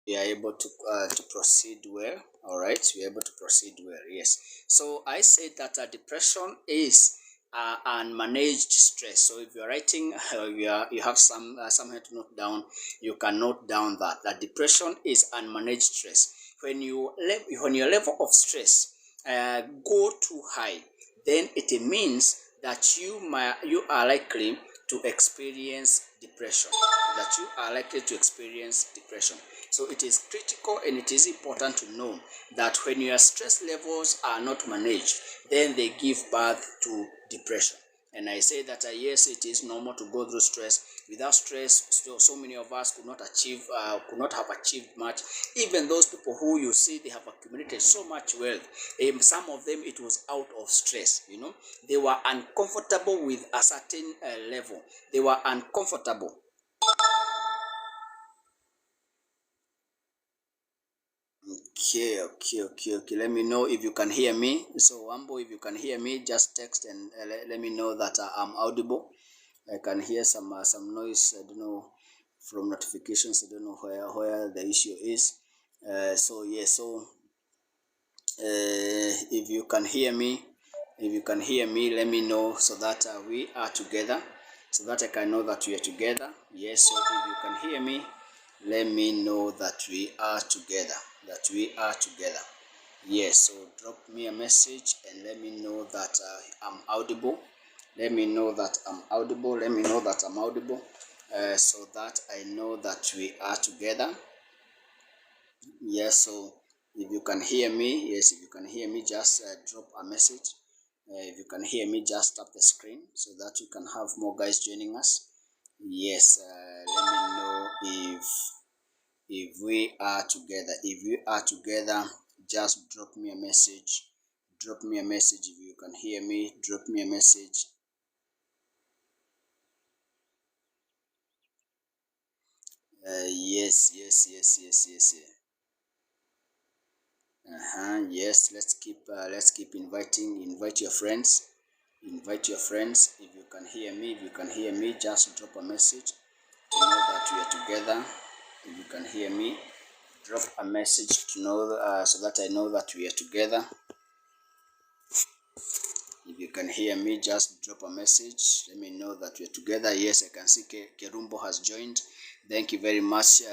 we are able to proceed well. All right, we are able to proceed well. Yes. So I said that depression is unmanaged stress. So if you're writing, you have somewhere to note down. You can note down that depression is unmanaged stress. When your level of stress go too high, then it means that you are likely to experience depression. That you are likely to experience depression. So it is critical and it is important to know that when your stress levels are not managed, then they give birth to depression. And I say that yes, it is normal to go through stress. Without stress, so many of us could not have achieved much. Even those people who you see they have accumulated so much wealth, some of them it was out of stress. They were uncomfortable with a certain level. They were uncomfortable. Okay. Let me know if you can hear me. So, Wambo, if you can hear me, just text and let me know that I'm audible. I can hear some noise. I don't know from notifications. I don't know where the issue is. If you can hear me, let me know so that we are together, so that I can know that we are together. Yes. So if you can hear me, let me know that we are together. Yes. So drop me a message and let me know that I'm audible. Let me know that I'm audible. So that I know that we are together. Yes. So if you can hear me, just drop a message. If you can hear me, just tap the screen so that you can have more guys joining us. Yes. Let me know if we are together. If you are together, just drop me a message. If you can hear me, drop me a message. Yes. Yes. Let's keep inviting. Invite your friends. If you can hear me, just drop a message to know that we are together. If you can hear me, drop a message to know so that I know that we are together. If you can hear me, just drop a message. Let me know that we're together. Yes, I can see Kerumbo has joined. Thank you very much,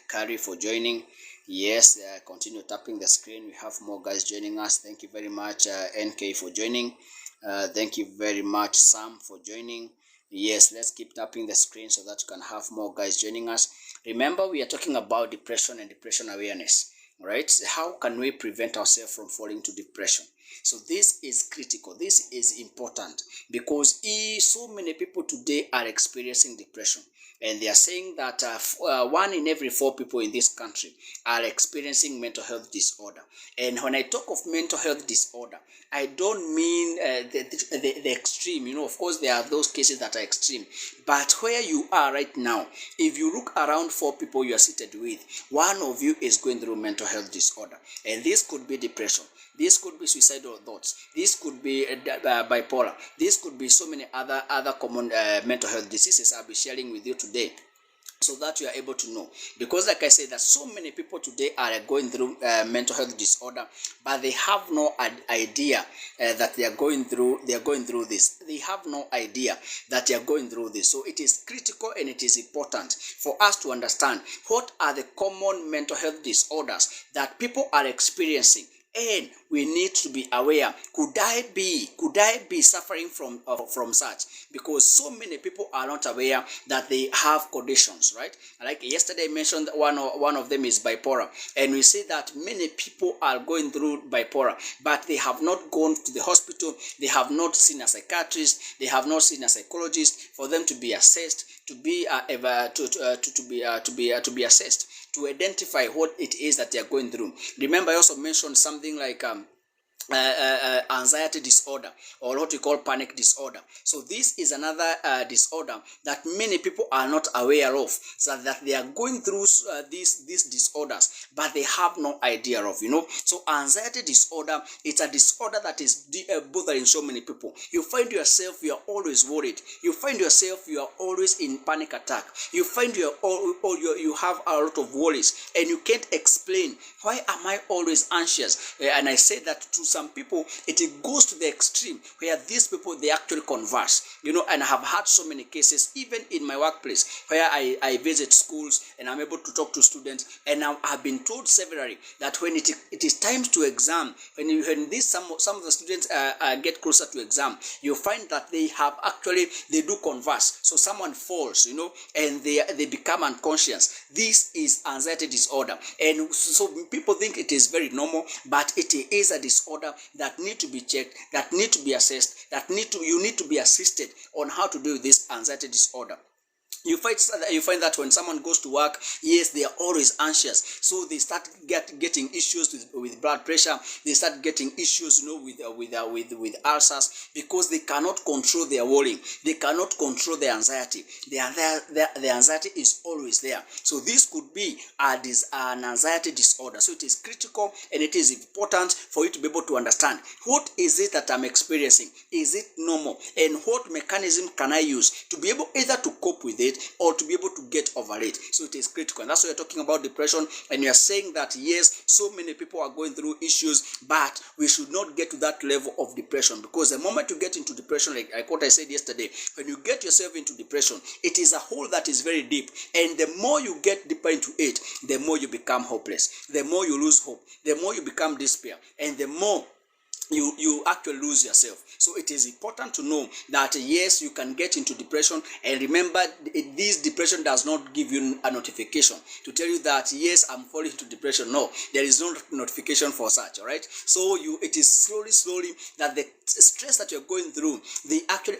Kari, for joining. Yes, continue tapping the screen. We have more guys joining us. Thank you very much, NK, for joining. Thank you very much, Sam, for joining. Yes, let's keep tapping the screen so that you can have more guys joining us. Remember, we are talking about depression and depression awareness, right? How can we prevent ourselves from falling to depression? So this is critical. This is important because so many people today are experiencing depression. And they are saying that 1 in every 4 people in this country are experiencing mental health disorder. And when I talk of mental health disorder, I don't mean the extreme. Of course, there are those cases that are extreme. But where you are right now, if you look around 4 people you are seated with, one of you is going through mental health disorder. And this could be depression. This could be suicidal thoughts. This could be bipolar. This could be so many other common mental health diseases I'll be sharing with you today, so that you are able to know. Because like I said, that so many people today are going through mental health disorder, but they have no idea that they are going through this. They have no idea that they are going through this. So it is critical and it is important for us to understand what are the common mental health disorders that people are experiencing. And we need to be aware, could I be suffering from such? Because so many people are not aware that they have conditions, right? Like yesterday I mentioned, one of them is bipolar, and we see that many people are going through bipolar, but they have not gone to the hospital. They have not seen a psychiatrist. They have not seen a psychologist for them to be assessed, to be assessed, to identify what it is that they are going through. Remember, I also mentioned something like anxiety disorder, or what we call panic disorder. So this is another disorder that many people are not aware of, so that they are going through these disorders, but they have no idea of, So anxiety disorder, it's a disorder that is bothering so many people. You find yourself, you are always worried. You find yourself, you are always in panic attack. You find you have a lot of worries, and you can't explain, why am I always anxious? And I say that to some people, it goes to the extreme where these people, they actually converse, and I have had so many cases, even in my workplace, where I visit schools and I'm able to talk to students, and I've been told severally that when it is time to exam, when some of the students get closer to exam, you find that they do converse. So someone falls, and they become unconscious. This is anxiety disorder, and so people think it is very normal, but it is a disorder that need to be checked, that need to be assessed, you need to be assisted on how to deal with this anxiety disorder. You find that when someone goes to work, yes, they are always anxious. So they start getting issues with blood pressure. They start getting issues, with ulcers, because they cannot control their worrying. They cannot control their anxiety. The anxiety is always there. So this could be an anxiety disorder. So it is critical, and it is important for you to be able to understand, what is it that I'm experiencing? Is it normal? And what mechanism can I use to be able either to cope with it or to be able to get over it? So it is critical. And that's why you're talking about depression, and you're saying that yes, so many people are going through issues, but we should not get to that level of depression, because the moment you get into depression, like what I said yesterday, when you get yourself into depression, it is a hole that is very deep, and the more you get deeper into it, the more you become hopeless, the more you lose hope, the more you become despair, and the more you actually lose yourself. So it is important to know that yes, you can get into depression, and remember, this depression does not give you a notification to tell you that yes, I'm falling into depression. No, there is no notification for such. All right, so it is slowly that the stress that you're going through, they actually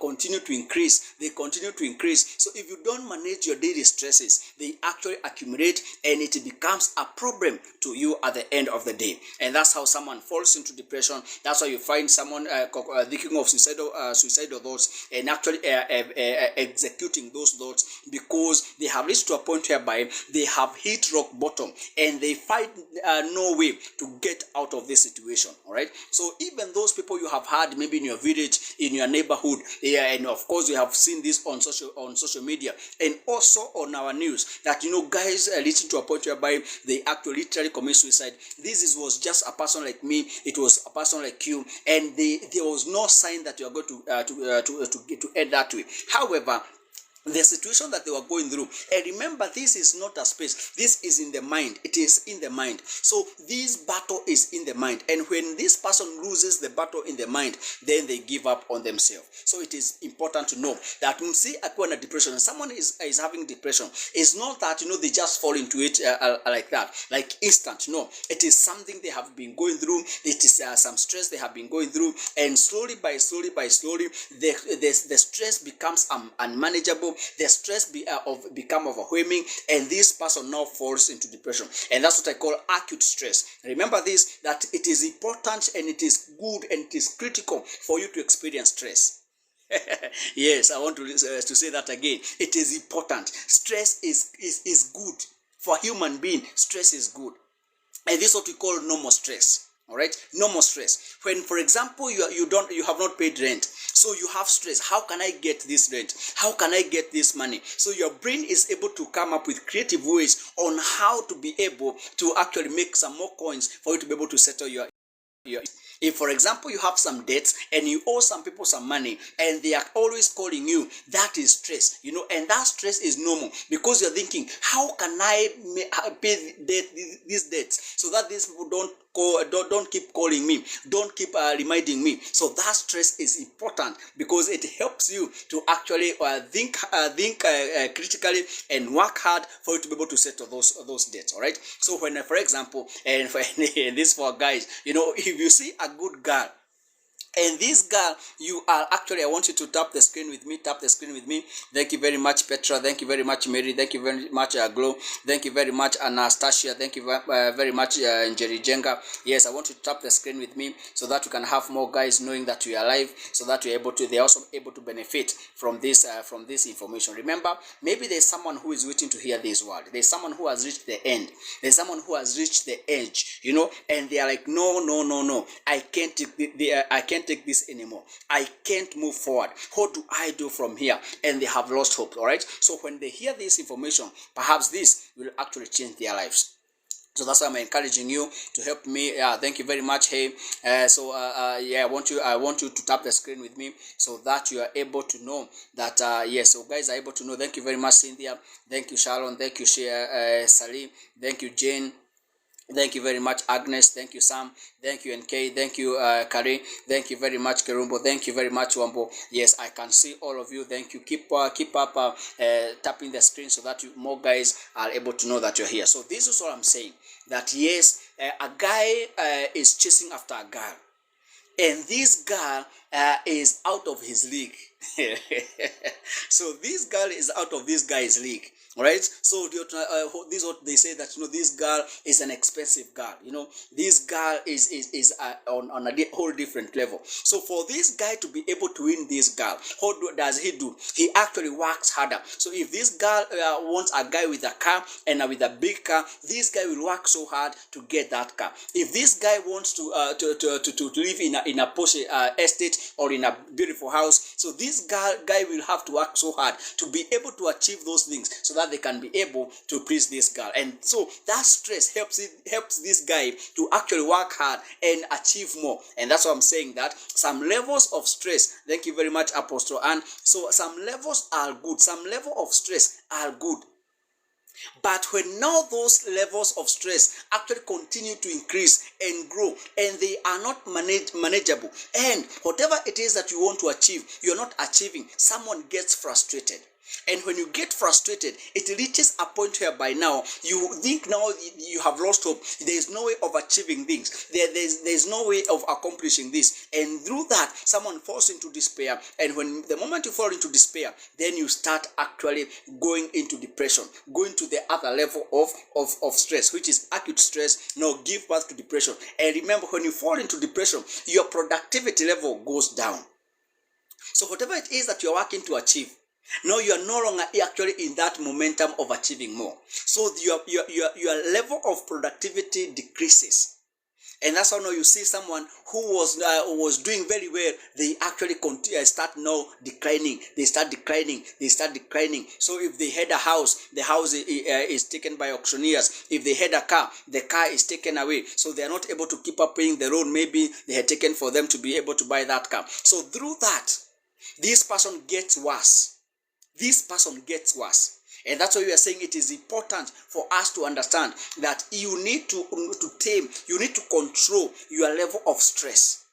continue to increase. So if you don't manage your daily stresses, they actually accumulate, and it becomes a problem to you at the end of the day. And that's how someone falls into depression. That's why you find someone thinking of suicidal thoughts, and actually executing those thoughts, because they have reached to a point whereby they have hit rock bottom, and they find no way to get out of this situation. All right, so even those people you have had maybe in your village, in your neighborhood, and of course you have seen this on social media, and also on our news, that guys reaching to a point whereby they actually literally commit suicide. This was just a person like me. It was a person like you, and there was no sign that you are going to end that way. However, the situation that they were going through, and remember, this is not a space, this is in the mind. It is in the mind. So this battle is in the mind, and when this person loses the battle in the mind, then they give up on themselves. So it is important to know that see, acquired depression, and someone is having depression, it's not that they just fall into it like that, like instant. No, it is something they have been going through. It is some stress they have been going through, and slowly by slowly the stress becomes unmanageable. The stress become overwhelming, and this person now falls into depression. And that's what I call acute stress. Remember this, that it is important, and it is good, and it is critical for you to experience stress. Yes, I want to say that again. It is important. Stress is good for human being. Stress is good, and this is what we call normal stress. All right, normal stress. When, for example, you have not paid rent, so you have stress. How can I get this rent? How can I get this money? So your brain is able to come up with creative ways on how to be able to actually make some more coins for you to be able to settle your. If, for example, you have some debts and you owe some people some money, and they are always calling you, that is stress, and that stress is normal, because you're thinking, how can I pay these debts so that these people don't keep calling me, don't keep reminding me. So that stress is important, because it helps you to actually think critically and work hard for you to be able to settle those debts. All right. So when, for example, and this for guys, if you see a good girl And this girl, you are actually, I want you to tap the screen with me. Tap the screen with me. Thank you very much, Petra. Thank you very much, Mary. Thank you very much, Glow. Thank you very much, Anastasia. Thank you very much, Njeri Jenga. Yes, I want you to tap the screen with me so that you can have more guys knowing that we are live, so that you're able to, they're also able to benefit from this information. Remember, maybe there's someone who is waiting to hear this word. There's someone who has reached the end. There's someone who has reached the edge, you know, and they are like, no, I can't take this anymore. I can't move forward. What do I do from here? And they have lost hope. All right. So when they hear this information, perhaps this will actually change their lives. So that's why I'm encouraging you to help me. Thank you very much. Hey, yeah, I want you to tap the screen with me so that you are able to know that yes. So guys are able to know. Thank you very much, Cynthia. Thank you, Sharon. Thank you, Sally. Thank you, Jane. Thank you very much, Agnes. Thank you, Sam. Thank you, NK. Thank you, Kari. Thank you very much, Kerumbo. Thank you very much, Wambo. Yes, I can see all of you. Thank you. Keep up tapping the screen so that more guys are able to know that you're here. So this is what I'm saying. That yes, a guy is chasing after a girl, and this girl is out of his league. So this girl is out of this guy's league. All right. So this is what they say, that you know, this girl is an expensive girl. You know, this girl is on a whole different level. So for this guy to be able to win this girl, what does he do? He actually works harder. So if this girl wants a guy with a car and with a big car, this guy will work so hard to get that car. If this guy wants to live in a posh estate or in a beautiful house, so this guy will have to work so hard to be able to achieve those things, so that they can be able to please this girl. And so that stress helps this guy to actually work hard and achieve more. And that's why I'm saying that some levels of stress, thank you very much, Apostle. And so some levels are good, some level of stress are good. But when now those levels of stress actually continue to increase and grow, and they are not manageable, and whatever it is that you want to achieve, you're not achieving, someone gets frustrated. And when you get frustrated, it reaches a point where by now you think now you have lost hope. There is no way of achieving things. There's no way of accomplishing this. And through that, someone falls into despair. And when the moment you fall into despair, then you start actually going into depression, going to the other level of stress, which is acute stress, give birth to depression. And remember, when you fall into depression, your productivity level goes down. So whatever it is that you're working to achieve, now you are no longer actually in that momentum of achieving more. So your level of productivity decreases. And that's how now you see someone who was doing very well, they actually start now declining. They start declining. So if they had a house, the house is taken by auctioneers. If they had a car, the car is taken away. So they are not able to keep up paying the loan maybe they had taken for them to be able to buy that car. So through that, this person gets worse. And that's why we are saying it is important for us to understand that you need to tame, you need to control your level of stress.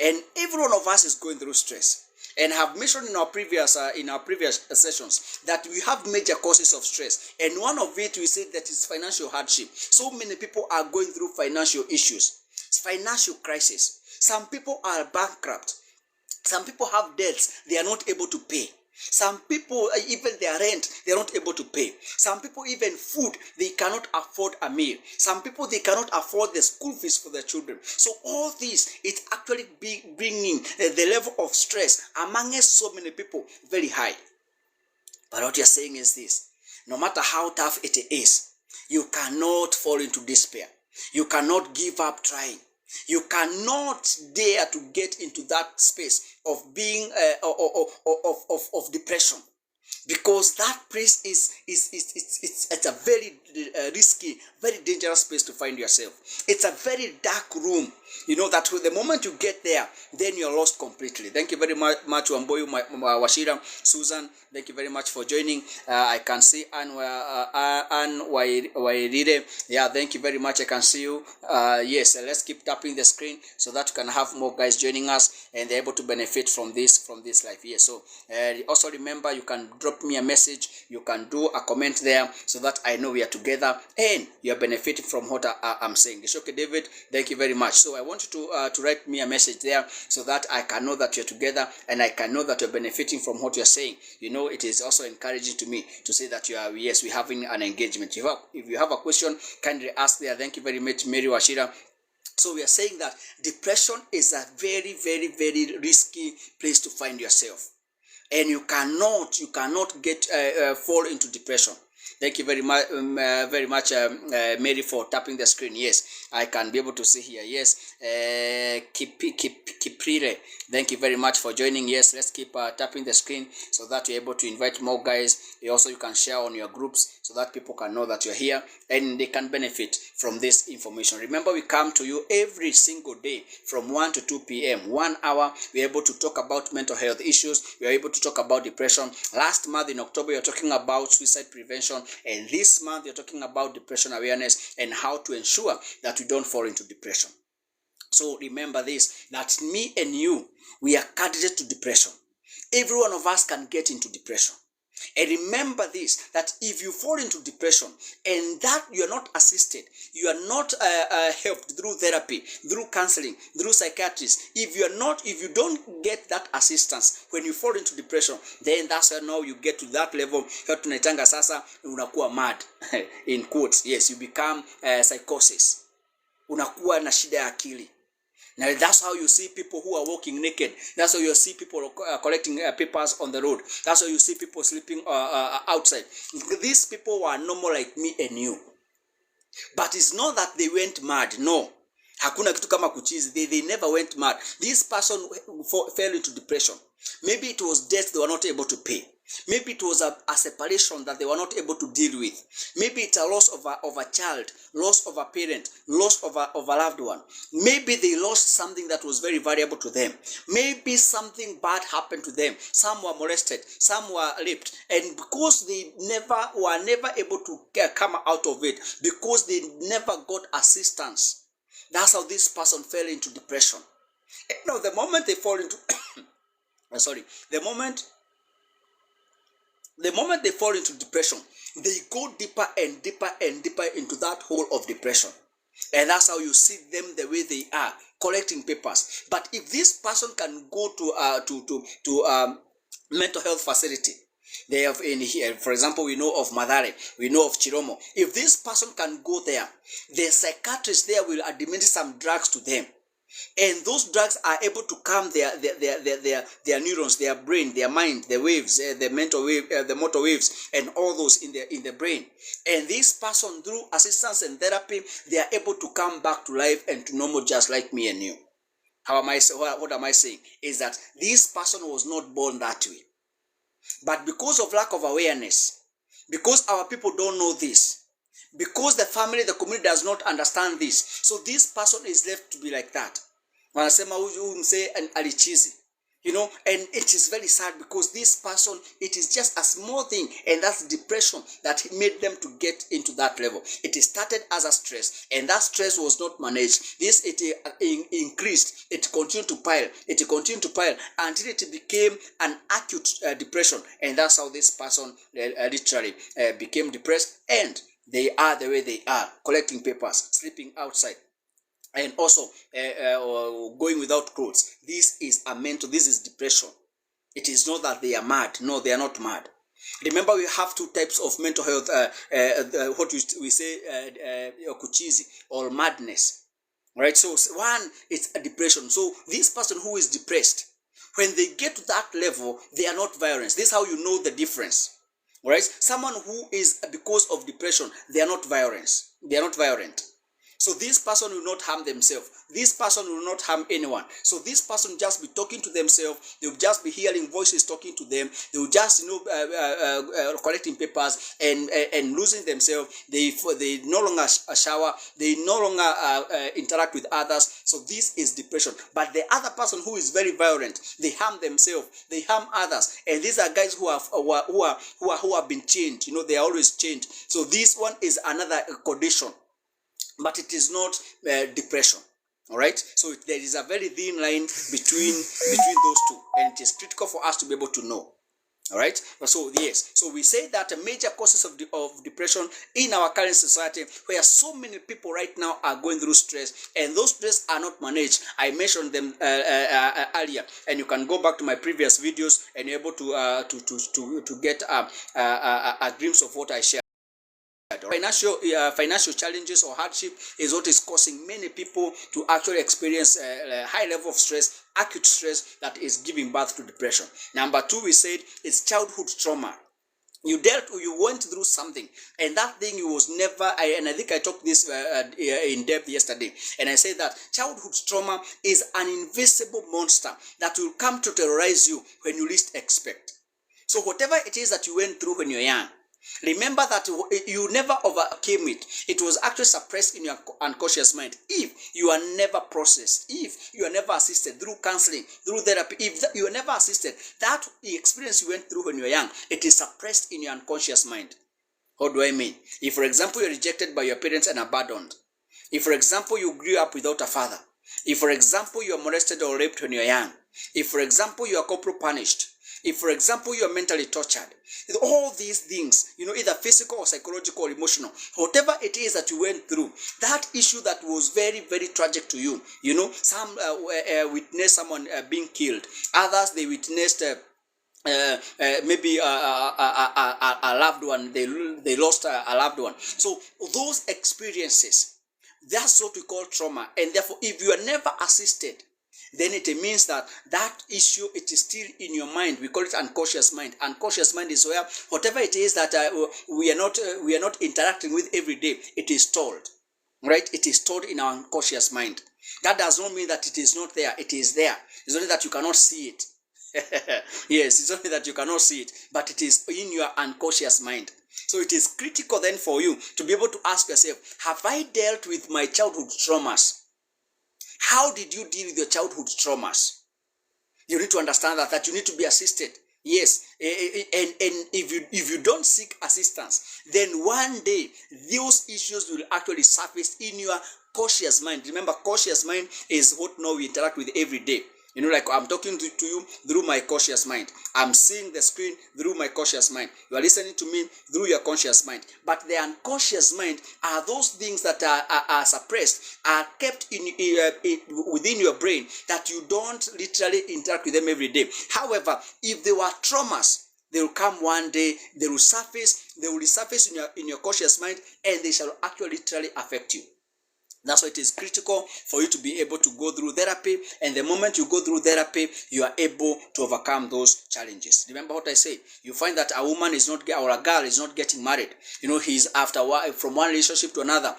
And every one of us is going through stress. And have mentioned in our previous sessions that we have major causes of stress. And one of it, we said that is financial hardship. So many people are going through financial issues, financial crisis. Some people are bankrupt. Some people have debts they are not able to pay. Some people, even their rent, they are not able to pay. Some people, even food, they cannot afford a meal. Some people, they cannot afford the school fees for their children. So all this, it's actually bringing the level of stress amongst so many people very high. But what you're saying is this: no matter how tough it is, you cannot fall into despair. You cannot give up trying. You cannot dare to get into that space of being of depression, because that place it's a very risky, very dangerous place to find yourself. It's a very dark room. You know that the moment you get there, then you're lost completely. Thank you very much, Wamboyu, Washira, Susan. Thank you very much for joining. I can see Anne Wairire. Yeah, thank you very much. I can see you. Yes, let's keep tapping the screen so that you can have more guys joining us and they're able to benefit from this life. Yes. So also remember, you can drop me a message. You can do a comment there so that I know we are together. together and you are benefiting from what I'm saying. Geshoke David, thank you very much. So I want you to write me a message there so that I can know that you're together and I can know that you're benefiting from what you're saying. You know, it is also encouraging to me to say that you are, yes, we're having an engagement. If you have a question, kindly ask there. Thank you very much, Mary Washira. So we are saying that depression is a very, very, very risky place to find yourself. And you cannot get fall into depression. Thank you very much, Mary, for tapping the screen. Yes, I can be able to see here. Yes, Kiprire, thank you very much for joining. Yes, let's keep tapping the screen so that you're able to invite more guys. Also, you can share on your groups so that people can know that you're here and they can benefit from this information. Remember, we come to you every single day from 1 to 2 p.m. 1 hour. We're able to talk about mental health issues. We are able to talk about depression. Last month in October, you're talking about suicide prevention. And this month, you're talking about depression awareness and how to ensure that we don't fall into depression. So remember this, that me and you, we are candidates to depression. Every one of us can get into depression. And remember this, that if you fall into depression and that you are not assisted, you are not helped through therapy, through counseling, through psychiatrists, if you don't get that assistance when you fall into depression, then that's how now you get to that level where tunaitanga sasa unakuwa mad in quotes. Yes, you become psychosis. Unakuwa na shida ya akili. Now that's how you see people who are walking naked. That's how you see people collecting papers on the road. That's how you see people sleeping outside. These people were normal like me and you. But it's not that they went mad. No. Hakuna kitu kama kuchizi. They never went mad. This person fell into depression. Maybe it was debt they were not able to pay. Maybe it was a separation that they were not able to deal with. Maybe it's a loss of a child, loss of a parent, loss of a loved one. Maybe they lost something that was very valuable to them. Maybe something bad happened to them. Some were molested, some were raped. And because they were never able to come out of it, because they never got assistance, that's how this person fell into depression. Now, the moment they fall into, the moment they fall into depression, they go deeper and deeper and deeper into that hole of depression. And that's how you see them the way they are, collecting papers. But if this person can go to mental health facility, they have in here, for example, we know of Mathare, we know of Chiromo. If this person can go there, the psychiatrist there will administer some drugs to them. And those drugs are able to calm their neurons, their brain, their mind, the waves, the mental wave, the motor waves, and all those in the brain. And this person, through assistance and therapy, they are able to come back to life and to normal, just like me and you. What am I saying? Is that this person was not born that way, but because of lack of awareness, because our people don't know this, because the family, the community does not understand this, so this person is left to be like that. Wanasema huyu mse alichizi, you know, and it is very sad because this person, it is just a small thing, and that's depression that made them to get into that level. It started as a stress, and that stress was not managed. This increased, it continued to pile until it became an acute depression, and that's how this person literally became depressed, and they are the way they are, collecting papers, sleeping outside, and also going without clothes. This is depression. It is not that they are mad. No, they are not mad. Remember, we have two types of mental health, what we say, kuchizi, or madness. Right? So one, it's a depression. So this person who is depressed, when they get to that level, they are not violent. This is how you know the difference. Right? Someone who is, because of depression, they are not violent. They are not violent. So this person will not harm themselves. This person will not harm anyone. So this person will just be talking to themselves. They will just be hearing voices talking to them. They will just, collecting papers and losing themselves. They no longer shower. They no longer interact with others. So this is depression. But the other person who is very violent, they harm themselves. They harm others. And these are guys who have been changed. You know, they are always changed. So this one is another condition. But it is not depression. All right. So there is a very thin line between those two, and it is critical for us to be able to know. All right. So yes. So we say that a major causes of depression in our current society, where so many people right now are going through stress, and those stress are not managed. I mentioned them earlier, and you can go back to my previous videos and you're able to get a glimpse of what I shared. Financial challenges or hardship is what is causing many people to actually experience a high level of stress, acute stress, that is giving birth to depression. Number two, we said, is childhood trauma. You went through something, and that thing was never, and I think I talked this in depth yesterday, and I said that childhood trauma is an invisible monster that will come to terrorize you when you least expect. So whatever it is that you went through when you're young, remember that you never overcame it. It was actually suppressed in your unconscious mind. If you are never processed, if you are never assisted through counseling, through therapy, if you are never assisted, that experience you went through when you were young, it is suppressed in your unconscious mind. What do I mean? If, for example, you're rejected by your parents and abandoned. If, for example, you grew up without a father. If, for example, you are molested or raped when you're young. If, for example, you are corporal punished. If, for example, you are mentally tortured, all these things, either physical or psychological or emotional, whatever it is that you went through, that issue that was very, very tragic to you, some witnessed someone being killed. Others, they witnessed maybe a loved one, they lost a loved one. So those experiences, that's what we call trauma. And therefore, if you are never assisted, then it means that issue, it is still in your mind. We call it unconscious mind. Unconscious mind is where whatever it is that we are not interacting with every day, it is stored, right? It is stored in our unconscious mind. That does not mean that it is not there. It is there. It's only that you cannot see it. Yes, it's only that you cannot see it, but it is in your unconscious mind. So it is critical then for you to be able to ask yourself, have I dealt with my childhood traumas? How did you deal with your childhood traumas? You need to understand that you need to be assisted. Yes, and if you don't seek assistance, then one day those issues will actually surface in your conscious mind. Remember, conscious mind is what now we interact with every day. Like I'm talking to you through my conscious mind. I'm seeing the screen through my conscious mind. You are listening to me through your conscious mind. But the unconscious mind are those things that are suppressed, are kept within your brain, that you don't literally interact with them every day. However, if they were traumas, they will come one day, they will resurface in your conscious mind, and they shall actually literally affect you. That's why it is critical for you to be able to go through therapy. And the moment you go through therapy, you are able to overcome those challenges. Remember what I say. You find that a woman is not, or a girl is not getting married. He's from one relationship to another,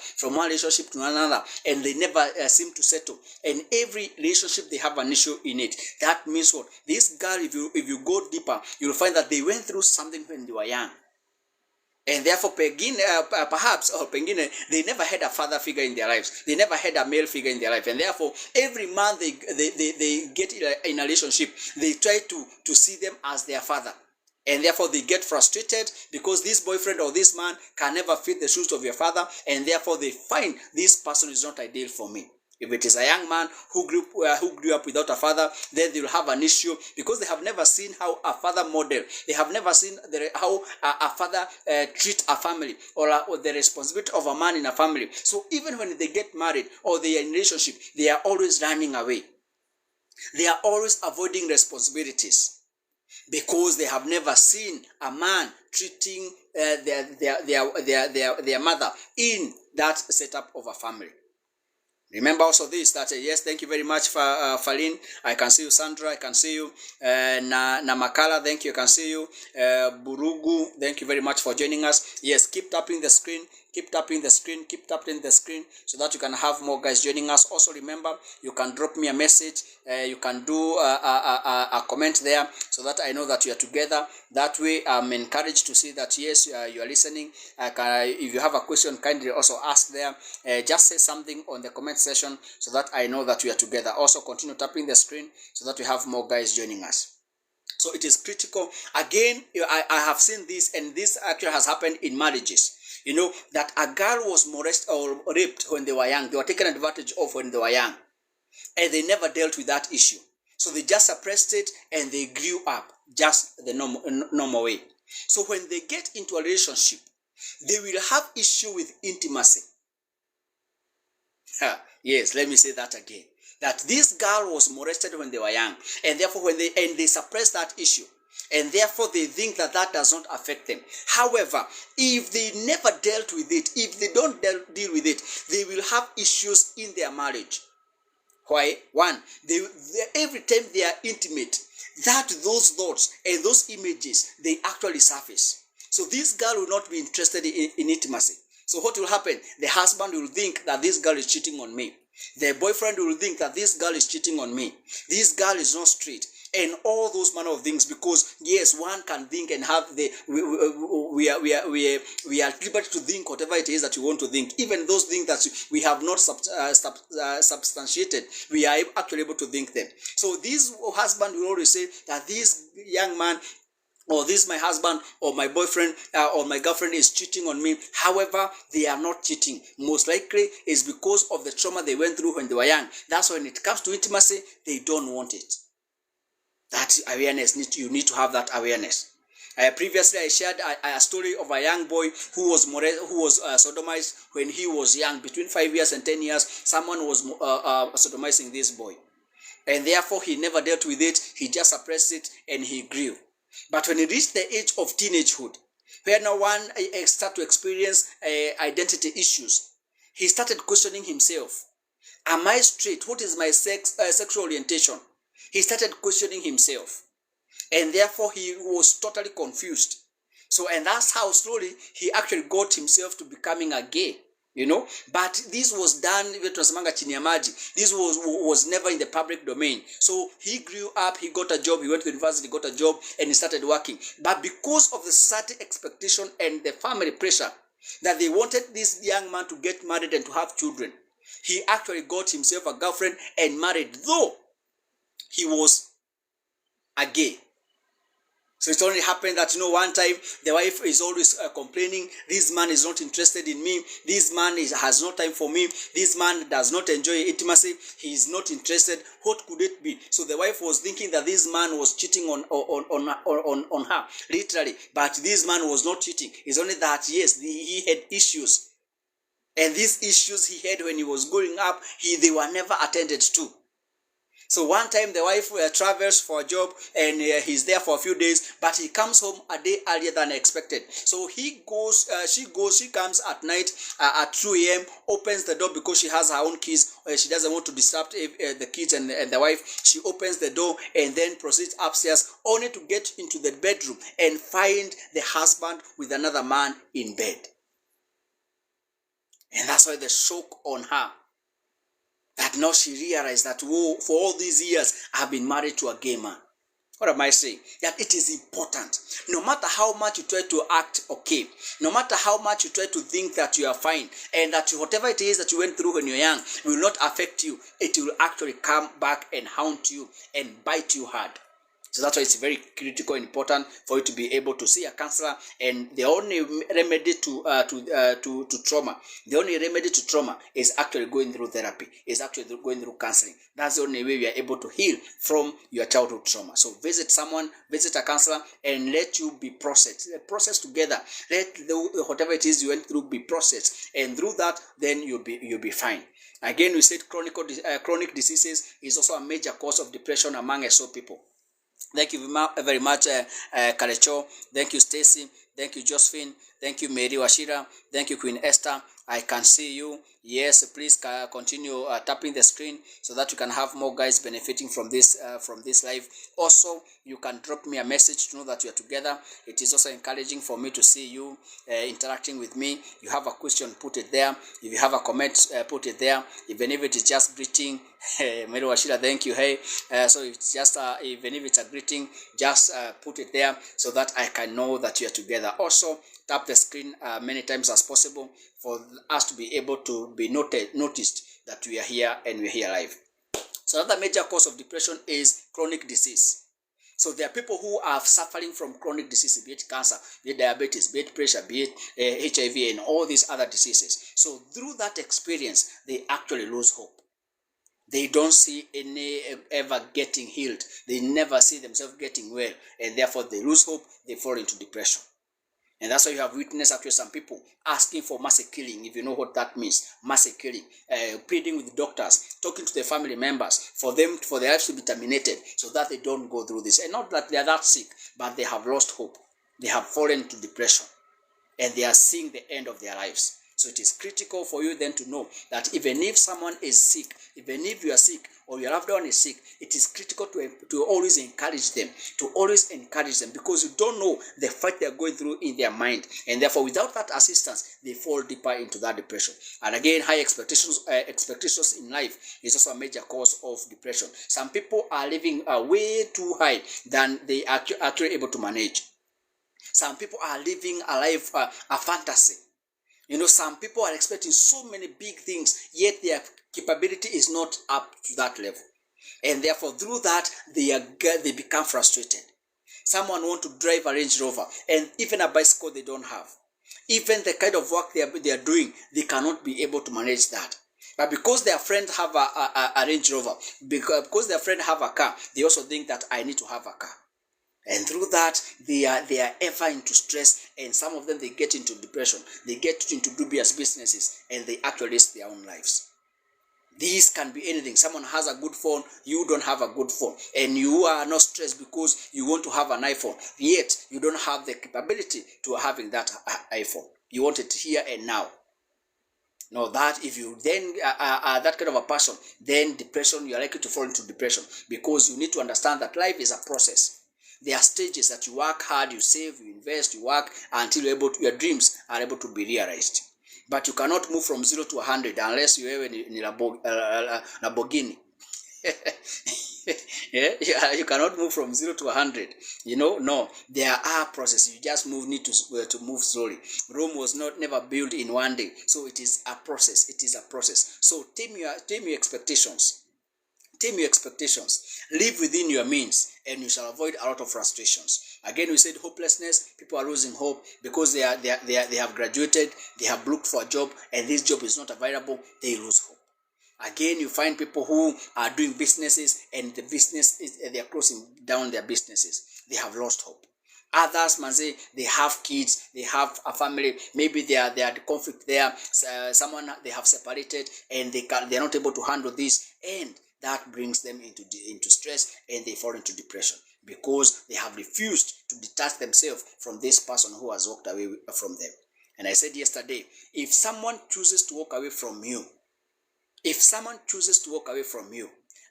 and they never seem to settle. And every relationship, they have an issue in it. That means what? This girl, if you go deeper, you'll find that they went through something when they were young. And therefore, perhaps, they never had a father figure in their lives. They never had a male figure in their life. And therefore, every man they get in a relationship, they try to see them as their father. And therefore, they get frustrated because this boyfriend or this man can never fit the shoes of your father. And therefore, they find this person is not ideal for me. If it is a young man who grew up without a father, then they will have an issue because they have never seen how a father model. They have never seen how a father treat a family, or the responsibility of a man in a family. So even when they get married or they are in a relationship, they are always running away. They are always avoiding responsibilities because they have never seen a man treating their mother in that setup of a family. Remember also this, that yes, thank you very much for Falin. I can see you. Sandra, I can see you. Namakala, thank you, I can see you. Burugu, thank you very much for joining us. Yes, keep tapping the screen, keep tapping the screen, keep tapping the screen, so that you can have more guys joining us. Also remember, you can drop me a message, you can do a comment there, so that I know that you are together. That way I'm encouraged to see that yes, you are listening. If you have a question, kindly also ask there. Just say something on the comment session, so that I know that we are together. Also continue tapping the screen, so that we have more guys joining us. So it is critical. Again, I have seen this, and this actually has happened in marriages. That a girl was molested or raped when they were young. They were taken advantage of when they were young, and they never dealt with that issue. So they just suppressed it, and they grew up. just the normal way. So when they get into a relationship, they will have issue with intimacy. Yes, let me say that again. That this girl was molested when they were young, and therefore when they suppress that issue, and therefore they think that that does not affect them. However, if they never dealt with it, if they don't deal with it, they will have issues in their marriage. Why? One, they every time they are intimate, that those thoughts and those images, they actually surface. So this girl will not be interested in intimacy. So what will happen? The husband will think that this girl is cheating on me. The boyfriend will think that this girl is cheating on me. This girl is not straight. And all those manner of things, because yes, one can think and have the we are at liberty to think whatever it is that you want to think. Even those things that we have not substantiated, we are actually able to think them. So this husband will always say that this young man, or this my husband or my boyfriend or my girlfriend is cheating on me. However, they are not cheating. Most likely is because of the trauma they went through when they were young. That's when it comes to intimacy, they don't want it. That awareness, you need to have that awareness. Previously, I shared a story of a young boy who was sodomized when he was young, between 5 years and 10 years. Someone was sodomizing this boy, and therefore he never dealt with it. He just suppressed it, and he grew. But when he reached the age of teenagehood, where now one started to experience identity issues, he started questioning himself. Am I straight? What is my sexual orientation? He started questioning himself, and therefore he was totally confused. So, and that's how slowly he actually got himself to becoming a gay, But this was done with Transamanga Chinyamaji. This was never in the public domain. So he grew up, he got a job, he went to university, got a job, and he started working. But because of the certain expectation and the family pressure that they wanted this young man to get married and to have children, he actually got himself a girlfriend and married, though he was a gay. So it only happened that, one time the wife is always complaining, this man is not interested in me, this man has no time for me, this man does not enjoy intimacy, he is not interested. What could it be? So the wife was thinking that this man was cheating on her, literally. But this man was not cheating. It's only that, yes, he had issues. And these issues he had when he was growing up, they were never attended to. So one time the wife travels for a job, and he's there for a few days, but he comes home a day earlier than expected. So she comes at night at 2 a.m., opens the door because she has her own keys. She doesn't want to disrupt the kids and the wife. She opens the door and then proceeds upstairs, only to get into the bedroom and find the husband with another man in bed. And that's why the shock on her. That now she realized that, whoa, for all these years, I've been married to a gay man. What am I saying? That it is important. No matter how much you try to act okay, no matter how much you try to think that you are fine, and that whatever it is that you went through when you're young will not affect you, it will actually come back and haunt you and bite you hard. So that's why it's very critical and important for you to be able to see a counselor. And the only remedy to trauma, the only remedy to trauma is actually going through therapy, is actually going through counseling. That's the only way we are able to heal from your childhood trauma. So visit a counselor, and let you be processed. Process together. Let whatever it is you went through be processed, and through that, then you'll be fine. Again, we said chronic diseases is also a major cause of depression among SO people. Thank you very much, Karecho. Thank you, Stacy. Thank you, Josephine. Thank you, Mary Washira. Thank you, Queen Esther. I can see you. Yes, please continue tapping the screen so that you can have more guys benefiting from this live. Also, you can drop me a message to know that we are together. It is also encouraging for me to see you interacting with me. You have a question, put it there. If you have a comment, put it there. Even if it is just greeting, Mary Washira, thank you. Hey, so it's just even if it's a greeting, just put it there so that I can know that you are together. Also, tap the screen many times as possible for us to be able to be noticed that we are here and we're here live. So another major cause of depression is chronic disease. So there are people who are suffering from chronic disease, be it cancer, be it diabetes, be it pressure, be it HIV, and all these other diseases. So through that experience, they actually lose hope. They don't see any ever getting healed. They never see themselves getting well, and therefore they lose hope. They fall into depression. And that's why you have witnessed actually some people asking for mass killing, if you know what that means, mass killing, pleading with doctors, talking to their family members for them, for their lives to be terminated so that they don't go through this. And not that they are that sick, but they have lost hope. They have fallen into depression and they are seeing the end of their lives. So it is critical for you then to know that even if someone is sick, even if you are sick or your loved one is sick, it is critical to always encourage them, because you don't know the fight they are going through in their mind. And therefore, without that assistance, they fall deeper into that depression. And again, high expectations in life is also a major cause of depression. Some people are living way too high than they are actually able to manage. Some people are living a life, a fantasy. You know, some people are expecting so many big things, yet their capability is not up to that level. And therefore, through that, they become frustrated. Someone want to drive a Range Rover, and even a bicycle they don't have. Even the kind of work they are doing, they cannot be able to manage that. But because their friend have a Range Rover, because their friend have a car, they also think that I need to have a car. And through that, they are ever into stress, and some of them, they get into depression. They get into dubious businesses, and they actually risk their own lives. This can be anything. Someone has a good phone, you don't have a good phone, and you are not stressed because you want to have an iPhone, yet you don't have the capability to having that iPhone. You want it here and now. Now that if you then are that kind of a person, then depression, you are likely to fall into depression, because you need to understand that life is a process. There are stages that you work hard, you save, you invest, you work until your dreams are able to be realized. But you cannot move from 0 to 100 unless you have a Lamborghini. Yeah, you cannot move from 0 to 100. No, there are processes. You just need to move slowly. Rome was never built in one day, so it is a process. It is a process. So tame your expectations. Tame your expectations. Live within your means, and you shall avoid a lot of frustrations. Again, we said hopelessness. People are losing hope because they have graduated, they have looked for a job, and this job is not available. They lose hope. Again, you find people who are doing businesses, and they are closing down their businesses. They have lost hope. Others, man, say they have kids, they have a family. Maybe they are the conflict there. Someone they have separated, and they are not able to handle this, and that brings them into stress, and they fall into depression because they have refused to detach themselves from this person who has walked away from them. And I said yesterday, if someone chooses to walk away from you,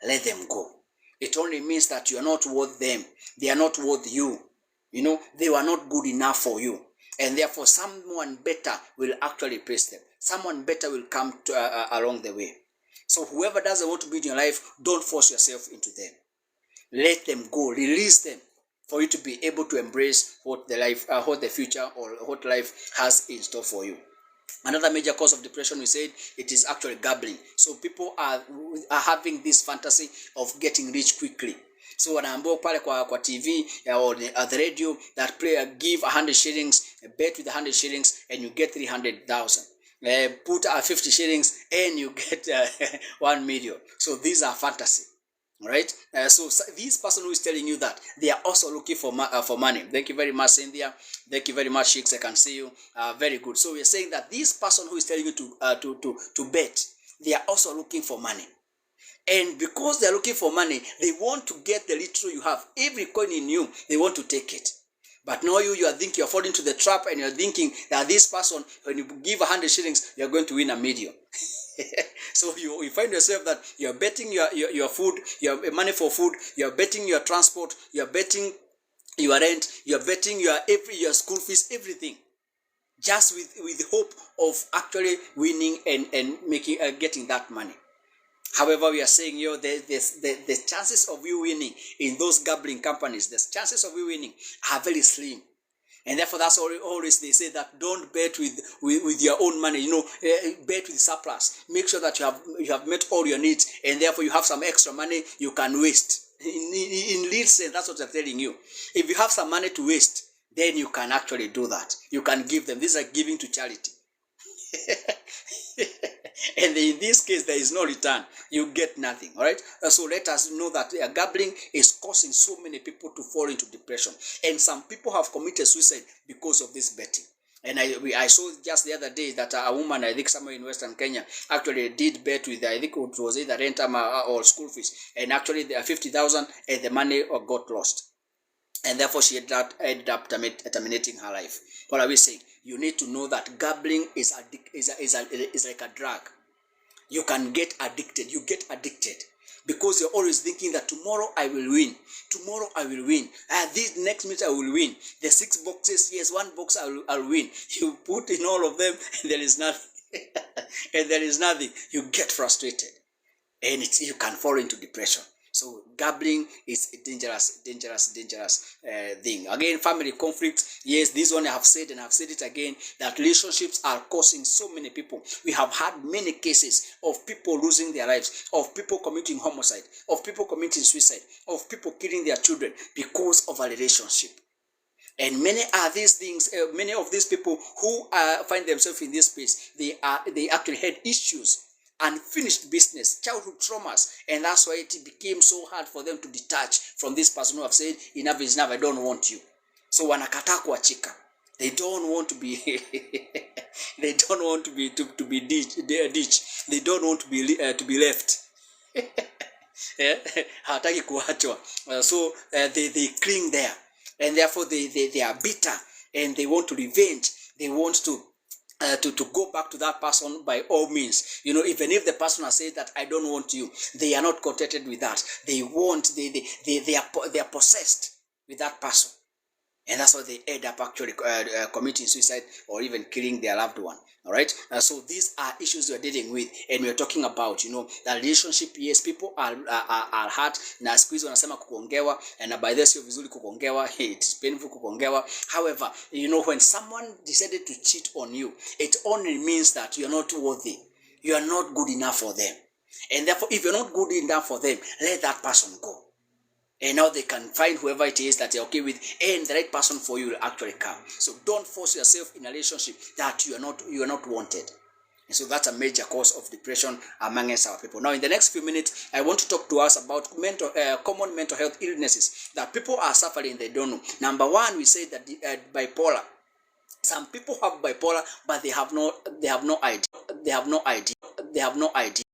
let them go. It only means that you are not worth them. They are not worth you. They were not good enough for you. And therefore, someone better will actually replace them. Someone better will come along the way. So whoever doesn't want to be in your life, don't force yourself into them. Let them go. Release them for you to be able to embrace what the future or what life has in store for you. Another major cause of depression, we said, it is actually gambling. So people are having this fantasy of getting rich quickly. So wanaambiwa pale kwa TV or the radio that give 100 shillings, bet with 100 shillings and you get 300,000. Put 50 shillings and you get 1 million. So these are fantasy. All right. So this person who is telling you that, they are also looking for money. Thank you very much, Cynthia. Thank you very much, Sheiks. I can see you. Very good. So we are saying that this person who is telling you to bet, they are also looking for money. And because they are looking for money, they want to get the little you have. Every coin in you, they want to take it. But now you are thinking, you're falling into the trap, and you're thinking that this person, when you give 100 shillings, you're going to win $1 million. So you find yourself that you're betting your food, your money for food, you're betting your transport, you're betting your rent, you're betting your school fees, everything, just with the hope of actually winning and making getting that money. However, we are saying the chances of you winning in those gambling companies, the chances of you winning are very slim. And therefore, that's always they say that don't bet with your own money. Bet with surplus. Make sure that you have met all your needs, and therefore you have some extra money you can waste. In real sense, that's what they're telling you. If you have some money to waste, then you can actually do that. You can give them. This is like giving to charity. And in this case, there is no return. You get nothing. All right. So let us know that gambling is causing so many people to fall into depression, and some people have committed suicide because of this betting. And I saw just the other day that a woman, I think somewhere in Western Kenya, actually did bet with, I think it was either rent or school fees, and actually there are 50,000, and the money got lost, and therefore she ended up terminating her life. What are we saying? You need to know that gambling is like a drug. You can get addicted. You get addicted because you're always thinking that tomorrow I will win. Tomorrow I will win. This next minute I will win. The 6 boxes, yes, 1 box I'll win. You put in all of them and there is nothing. And there is nothing. You get frustrated. And you can fall into depression. So gambling is a dangerous thing. Again, family conflict. Yes, this one I have said, and I've said it again, that relationships are causing so many people. We have had many cases of people losing their lives, of people committing homicide, of people committing suicide, of people killing their children because of a relationship. And many are these things. Many of these people who find themselves in this space, they actually had issues, unfinished business, childhood traumas, and that's why it became so hard for them to detach from this person who have said, enough is enough, I don't want you. So wanakataa kuachika. They don't want to be they don't want to be ditched. They don't want to be left. Hataki kuachwa. So they cling there, and therefore they are bitter, and they want to revenge. They want to go back to that person by all means. You know, even if the person has said that I don't want you, they are not contented with that. They are possessed with that person. And that's why they end up actually committing suicide or even killing their loved one. All right. So these are issues we're dealing with, and we're talking about, you know, the relationship. Yes, people are hurt. Na siku hizi wanasema kukongewa, and by this sio vizuri kukongewa. It's painful kukongewa. However, you know, when someone decided to cheat on you, it only means that you're not worthy. You are not good enough for them. And therefore, if you're not good enough for them, let that person go. And now they can find whoever it is that they're okay with, and the right person for you will actually come. So don't force yourself in a relationship that you are not wanted. And so that's a major cause of depression amongst our people. Now, in the next few minutes, I want to talk to us about common mental health illnesses that people are suffering, they don't know. Number one, we say that bipolar. Some people have bipolar, but they have no idea. They have no idea.